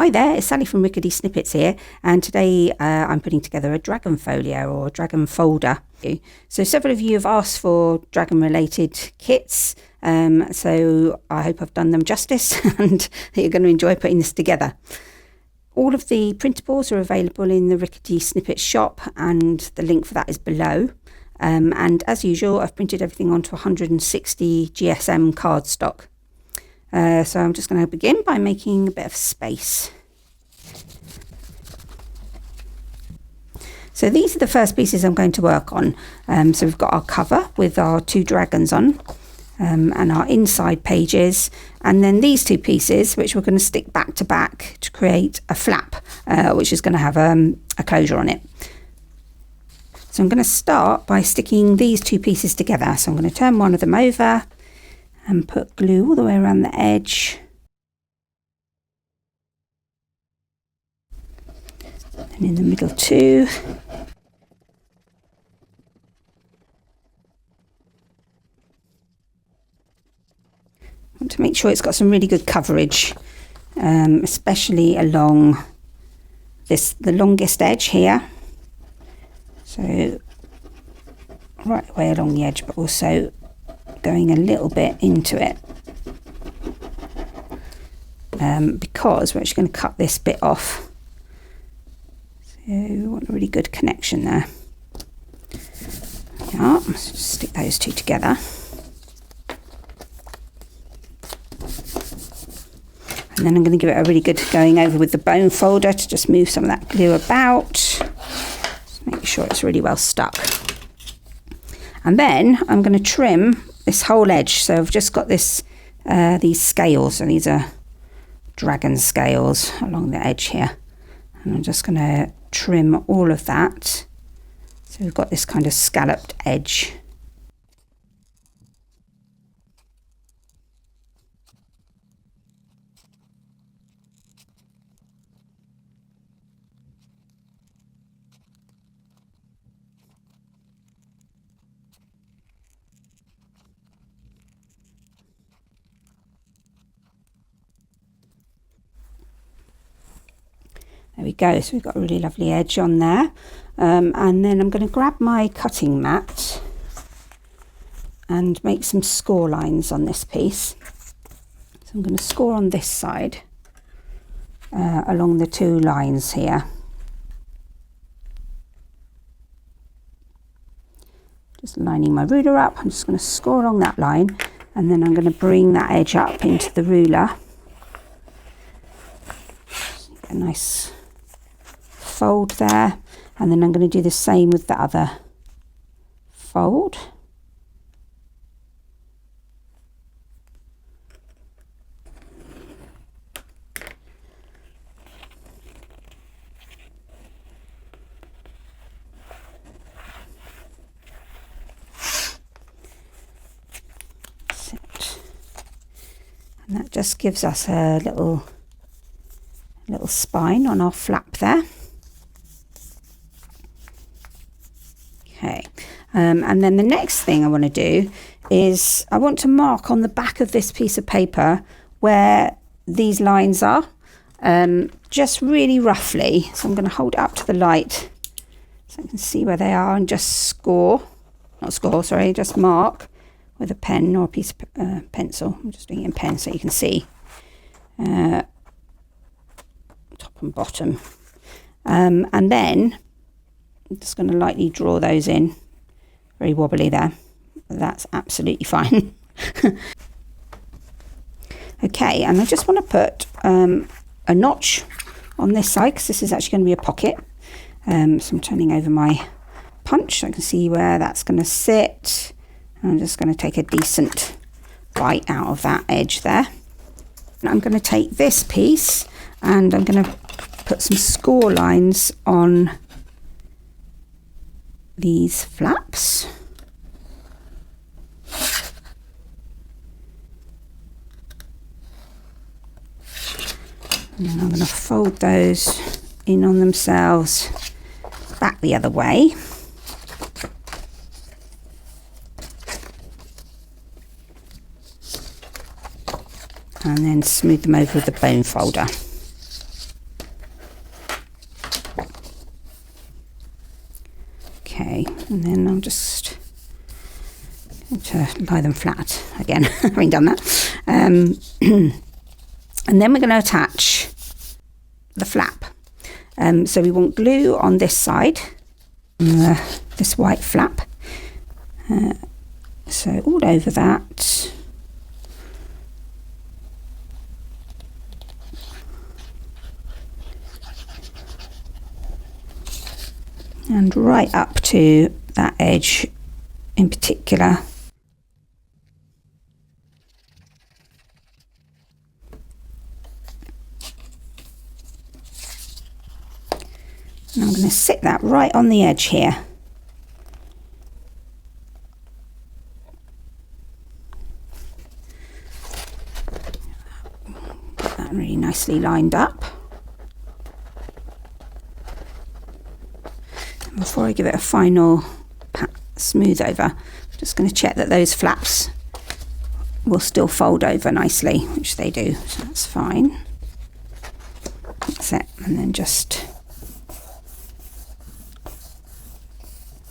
Hi there, it's Sally from Rickety Snippets here, and today I'm putting together a dragon folio or dragon folder. So several of you have asked for dragon related kits, so I hope I've done them justice and that you're going to enjoy putting this together. All of the printables are available in the Rickety Snippets shop, and the link for that is below. And as usual, I've printed everything onto 160 GSM cardstock. So I'm just going to begin by making a bit of space. So these are the first pieces I'm going to work on. So we've got our cover with our two dragons on, and our inside pages, and then these two pieces which we're going to stick back to back to create a flap, which is going to have a closure on it. So I'm going to start by sticking these two pieces together. So I'm going to turn one of them over and put glue all the way around the edge. And in the middle too. I want to make sure it's got some really good coverage, especially along the longest edge here. So right away along the edge, but also going a little bit into it, because we're actually going to cut this bit off. So we want a really good connection there. Yeah, let's just stick those two together. And then I'm going to give it a really good going over with the bone folder to just move some of that glue about. Just make sure it's really well stuck. And then I'm going to trim this whole edge. So I've just got this these scales, and these are dragon scales along the edge here, and I'm just going to trim all of that so we've got this kind of scalloped edge. There we go, so we've got a really lovely edge on there. And then I'm going to grab my cutting mat and make some score lines on this piece. So I'm going to score on this side along the two lines here. Just lining my ruler up, I'm just going to score along that line, and then I'm going to bring that edge up into the ruler. A nice fold there, and then I'm going to do the same with the other fold. That's it. And that just gives us a little spine on our flap there. Okay, and then the next thing I want to do is I want to mark on the back of this piece of paper where these lines are, just really roughly. So I'm going to hold it up to the light so I can see where they are, and just just mark with a pen or a piece of pencil. I'm just doing it in pen so you can see top and bottom, and then I'm just going to lightly draw those in. Very wobbly there, but that's absolutely fine. Okay, and I just want to put a notch on this side, because this is actually going to be a pocket. So I'm turning over my punch so I can see where that's going to sit. I'm just going to take a decent bite out of that edge there. And I'm going to take this piece and I'm going to put some score lines on these flaps. And then I'm going to fold those in on themselves, back the other way. And then smooth them over with the bone folder. Okay, and then I'm just going to lie them flat again, having done that. And then we're going to attach the flap. So we want glue on this side, this white flap. So all over that. And right up to that edge in particular. And I'm going to sit that right on the edge here. Get that really nicely lined up. And before I give it a final smooth over, I'm just going to check that those flaps will still fold over nicely, which they do, so that's fine. That's it, and then just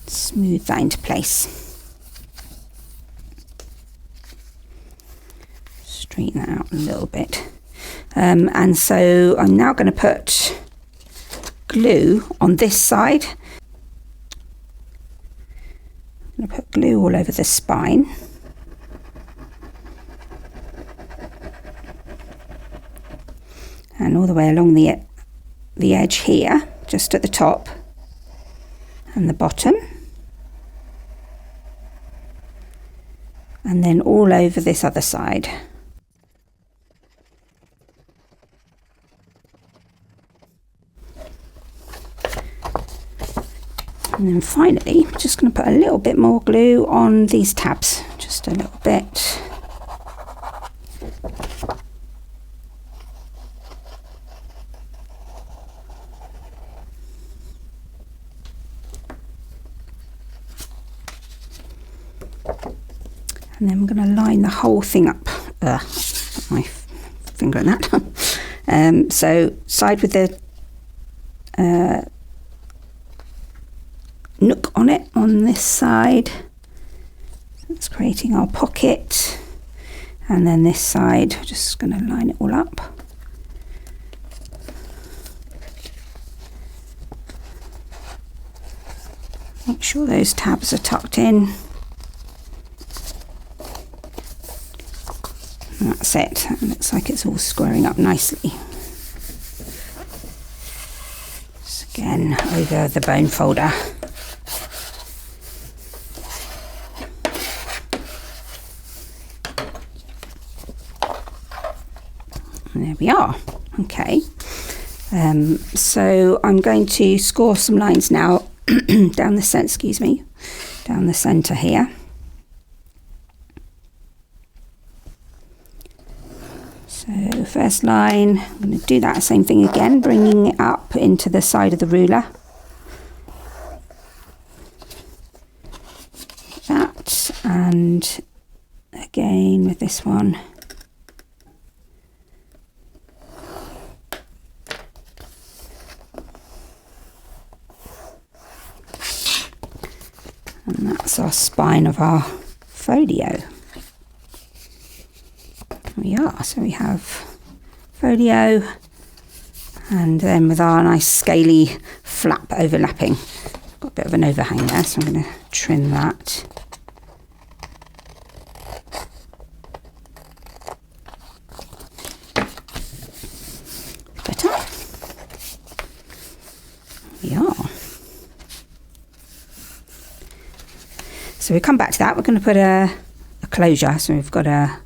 smooth that into place. Straighten that out a little bit. And so I'm now going to put glue on this side. I'm going to put glue all over the spine. And all the way along the edge here, just at the top and the bottom. And then all over this other side. And then finally, I'm just going to put a little bit more glue on these tabs, just a little bit. And then I'm going to line the whole thing up. Put my finger in that. So side with the nook on it on this side. So it's creating our pocket. And then this side, just going to line it all up. Make sure those tabs are tucked in. And that's it. It looks like it's all squaring up nicely. Just again over the bone folder. And there we are. Okay. So I'm going to score some lines now down the centre, down the centre here. So first line, I'm going to do that same thing again, bringing it up into the side of the ruler. That, and again with this one. And that's our spine of our folio. We are, so we have folio, and then with our nice scaly flap overlapping. Got a bit of an overhang there, so I'm going to trim that. Better. We are. So we come back to that. We're going to put a closure. So we've got a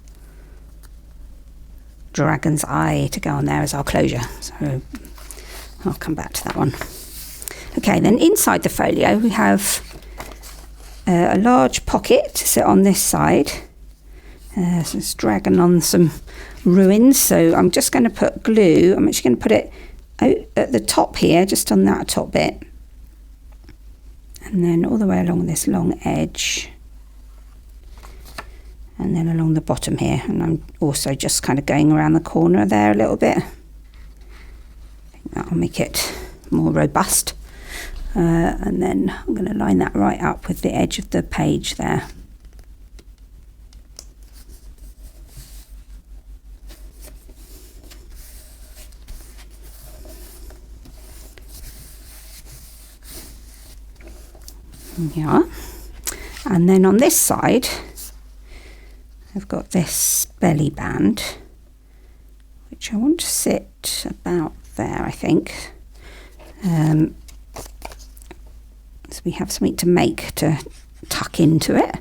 dragon's eye to go on there as our closure, so I'll come back to that one. Okay, then inside the folio we have a large pocket to sit on this side. So it's dragging on some ruins, so I'm just going to put glue. I'm actually going to put it out at the top here, just on that top bit, and then all the way along this long edge, and then along the bottom here, and I'm also just kind of going around the corner there a little bit. I think that'll make it more robust. and then I'm going to line that right up with the edge of the page there. Yeah, and then on this side I've got this belly band, which I want to sit about there, I think. So we have something to make to tuck into it.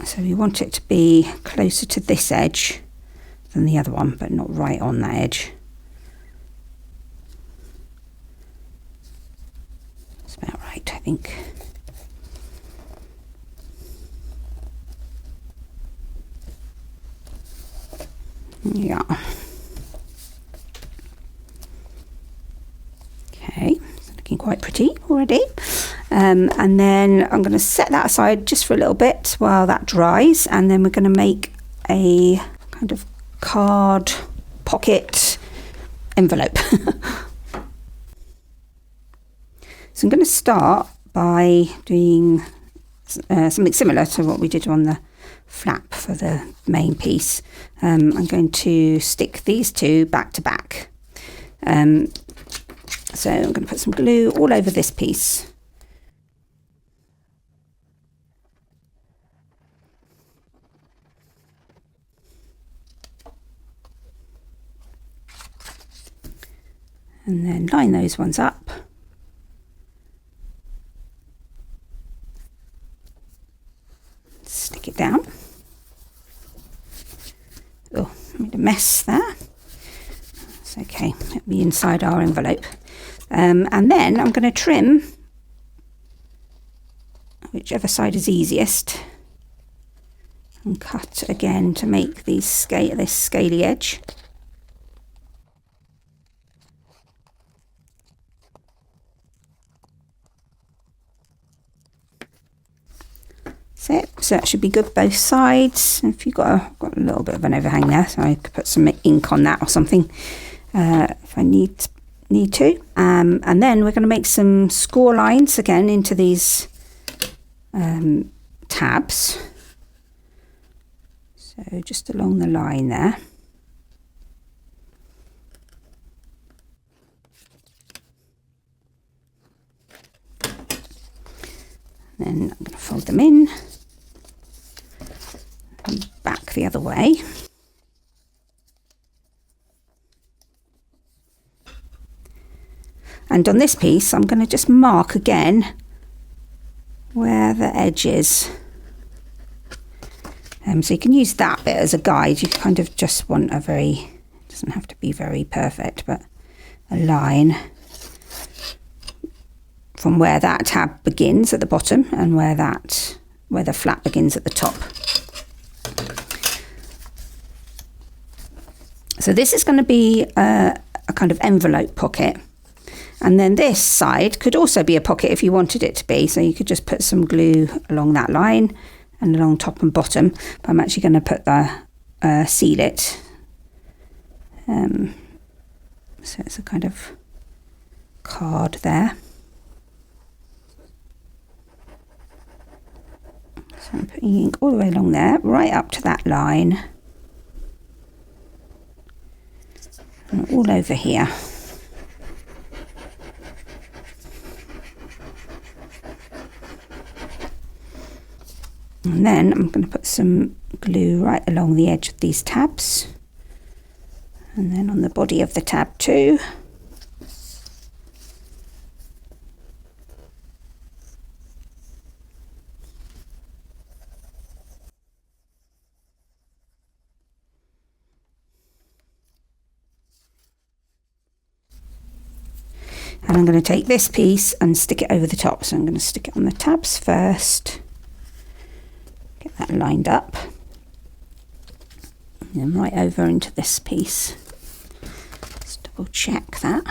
So we want it to be closer to this edge than the other one, but not right on that edge. That's about right, I think. Yeah. Okay, it's looking quite pretty already. And then I'm going to set that aside just for a little bit while that dries, and then we're going to make a kind of card pocket envelope. So I'm going to start by doing something similar to what we did on the flap for the main piece. I'm going to stick these two back to back. So I'm going to put some glue all over this piece. And then line those ones up. Stick it down. Oh, I made a mess there. It's okay, it'll be inside our envelope. And then I'm going to trim whichever side is easiest and cut again to make these this scaly edge. So that should be good both sides. If you've got a little bit of an overhang there, so I could put some ink on that or something if I need to. And then we're going to make some score lines again into these tabs. So just along the line there. Then I'm going to fold them in and back the other way. And on this piece, I'm going to just mark again where the edge is. So you can use that bit as a guide. You kind of just want a it doesn't have to be very perfect, but a line from where that tab begins at the bottom and where the flap begins at the top. So this is going to be a kind of envelope pocket. And then this side could also be a pocket if you wanted it to be. So you could just put some glue along that line and along top and bottom. But I'm actually going to put the seal it. So it's a kind of card there. So I'm putting ink all the way along there, right up to that line. And all over here. And then I'm going to put some glue right along the edge of these tabs. And then on the body of the tab too. And I'm going to take this piece and stick it over the top. So I'm going to stick it on the tabs first. Get that lined up. And then right over into this piece. Let's double check that.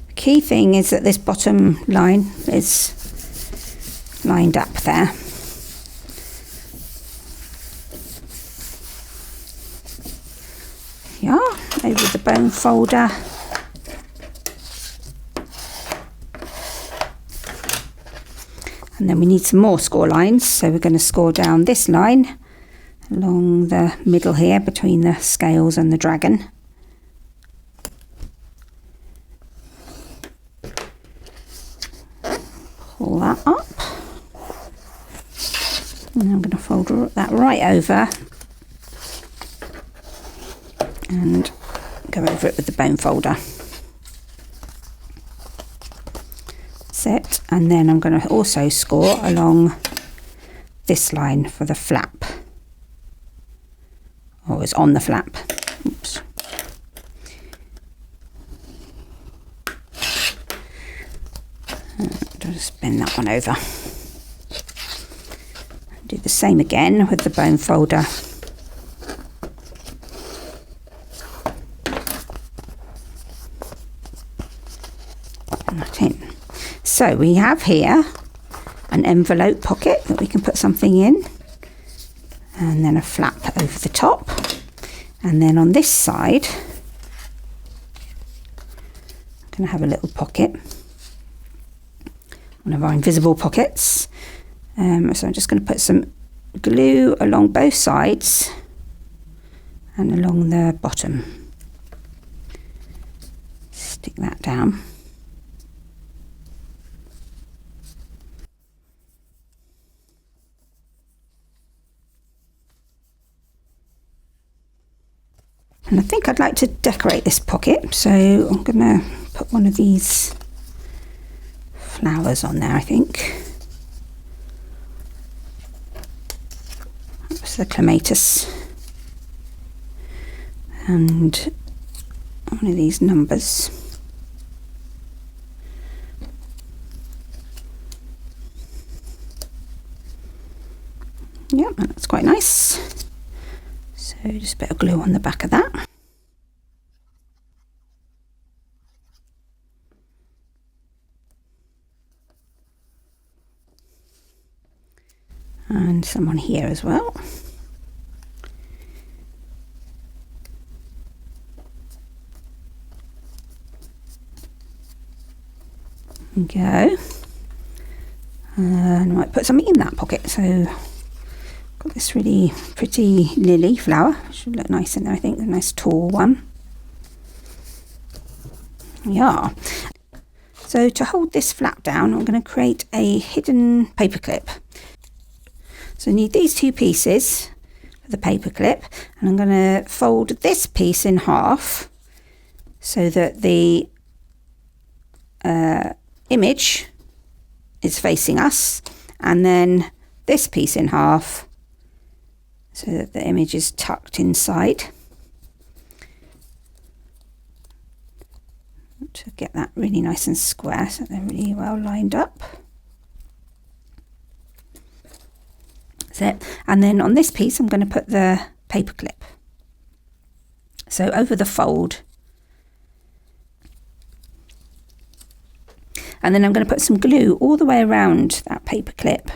The key thing is that this bottom line is lined up there. Yeah, over the bone folder. And then we need some more score lines, so we're going to score down this line along the middle here between the scales and the dragon. Pull that up. And I'm going to fold that right over and go over it with the bone folder. Set, and then I'm going to also score along this line for the flap. Oh, it's on the flap. Oops. Just bend that one over. Do the same again with the bone folder. And that in. So we have here an envelope pocket that we can put something in, and then a flap over the top, and then on this side I'm going to have a little pocket, one of our invisible pockets. So I'm just going to put some glue along both sides and along the bottom. Stick that down. And I think I'd like to decorate this pocket, so I'm going to put one of these flowers on there, I think. That's the clematis. And one of these numbers. Yep, that's quite nice. So just a bit of glue on the back of that. And some on here as well. There we go. And I might put something in that pocket. So got this really pretty lily flower. Should look nice in there, I think. A nice tall one. Yeah. So to hold this flap down, I'm going to create a hidden paper clip. So I need these two pieces for the paper clip, and I'm going to fold this piece in half so that the image is facing us, and then this piece in half so that the image is tucked inside. To get that really nice and square so they're really well lined up. That's it. And then on this piece I'm going to put the paper clip. So over the fold. And then I'm going to put some glue all the way around that paper clip.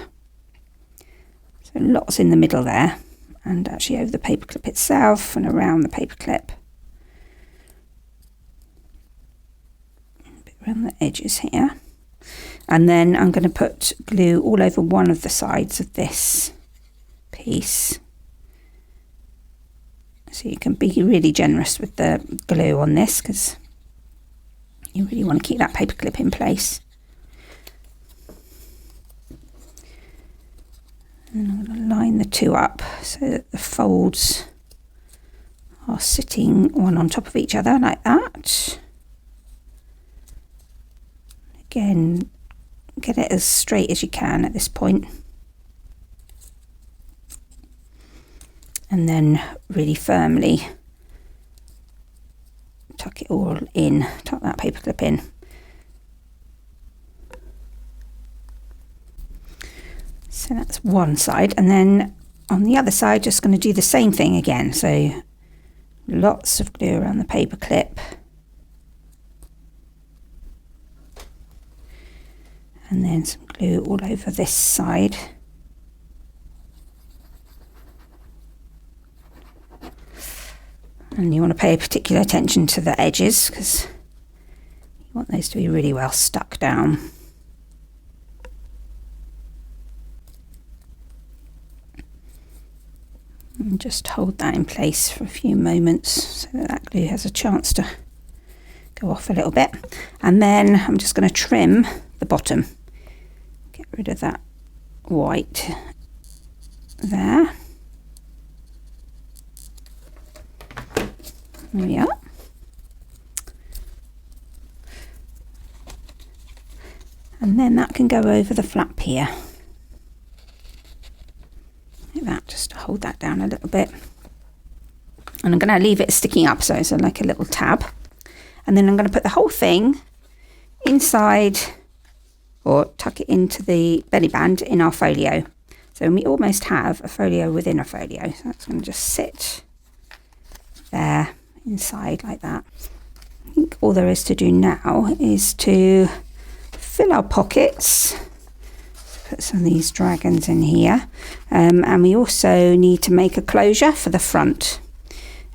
So lots in the middle there, and actually over the paper clip itself and around the paper clip. A bit around the edges here. And then I'm going to put glue all over one of the sides of this piece. So you can be really generous with the glue on this, because you really want to keep that paper clip in place. And I'm going to line the two up so that the folds are sitting one on top of each other like that. Again, get it as straight as you can at this point. And then really firmly tuck it all in, tuck that paper clip in. So that's one side, and then on the other side just going to do the same thing again. So lots of glue around the paper clip. And then some glue all over this side. And you want to pay particular attention to the edges because you want those to be really well stuck down. And just hold that in place for a few moments so that glue has a chance to go off a little bit. And then I'm just going to trim the bottom. Get rid of that white there. There we are. And then that can go over the flap here. Like that, just to hold that down a little bit. And I'm going to leave it sticking up so it's like a little tab. And then I'm going to put the whole thing inside or tuck it into the belly band in our folio. So we almost have a folio within a folio. So that's going to just sit there inside like that. I think all there is to do now is to fill our pockets. Put some of these dragons in here, and we also need to make a closure for the front.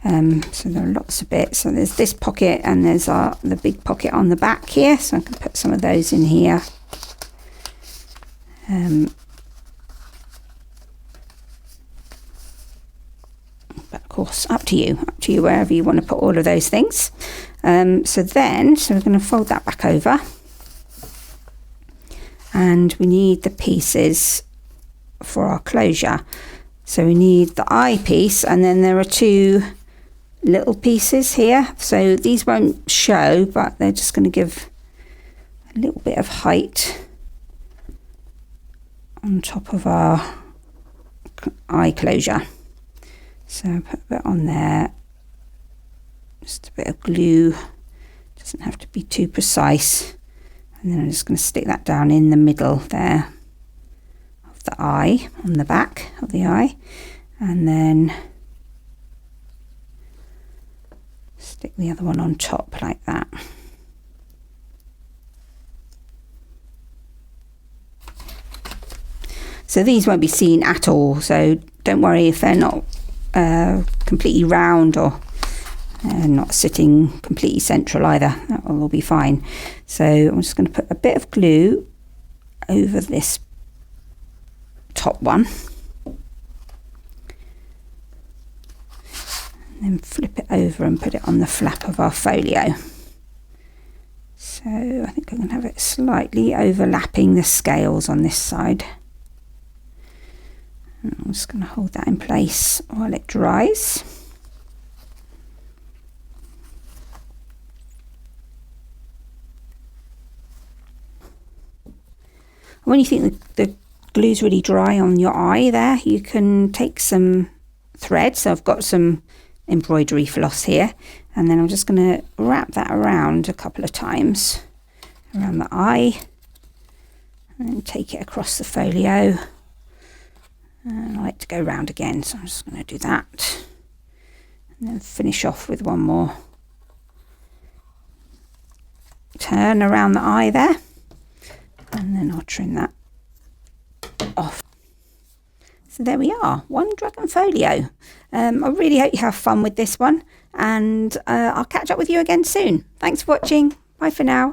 So there are lots of bits. So there's this pocket and there's the big pocket on the back here, so I can put some of those in here. But of course, up to you wherever you want to put all of those things. So we're going to fold that back over. And we need the pieces for our closure. So we need the eye piece, and then there are two little pieces here. So these won't show, but they're just going to give a little bit of height on top of our eye closure. So put a bit on there, just a bit of glue, doesn't have to be too precise. And then I'm just going to stick that down in the middle there of the eye, on the back of the eye. And then stick the other one on top like that. So these won't be seen at all. So don't worry if they're not completely round or not sitting completely central either. That will all be fine. So I'm just going to put a bit of glue over this top one. And then flip it over and put it on the flap of our folio. So I think I'm going to have it slightly overlapping the scales on this side. And I'm just going to hold that in place while it dries. When you think the glue's really dry on your eye there, you can take some thread. So I've got some embroidery floss here, and then I'm just going to wrap that around a couple of times around the eye, and then take it across the folio. And I like to go round again, so I'm just going to do that, and then finish off with one more turn around the eye there. And then I'll trim that off. So there we are, one dragon folio. I really hope you have fun with this one, and I'll catch up with you again soon. Thanks for watching. Bye for now.